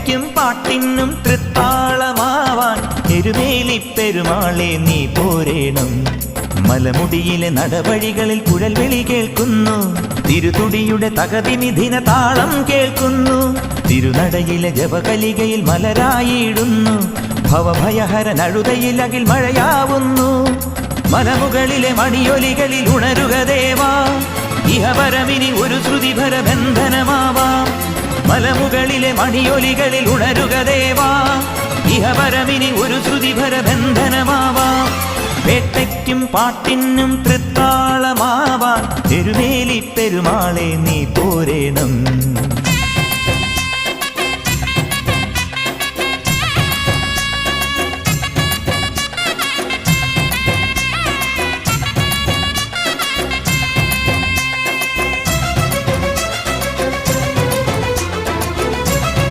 വേട്ടയ്ക്കും പാട്ടിനും തൃത്താളമാവാൻ എരുമേലി പെരുമാളെ നീ പോരേണം. മലമുടിയിലെ നടവഴികളിൽ കുഴൽവിളി കേൾക്കുന്നു, തിരുതുടിയുടെ തകതിനിധിന താളം കേൾക്കുന്നു. തിരുനടയിലെ ജപകലികയിൽ മലരായിടുന്നു, ഭവഭയഹരനഴുതയിൽ അകിൽ മഴയാവുന്നു. മലമുകളിലെ മണിയൊലികളിൽ ഉണരുക ദേവാ, ഇഹപരമിനി ഒരു ശ്രുതിഭര ബന്ധനമാവാം. മലമുകളിലെ മണിയൊലികളിൽ ഉണരുക ദേവാ, ഇഹപരമിനി ഒരു ശ്രുതിഭര ബന്ധനമാവാം. വേട്ടയ്ക്കും പാട്ടിനും തൃത്താളമാവാൻ എരുമേലി പെരുമാളെ നീ പോരേണം.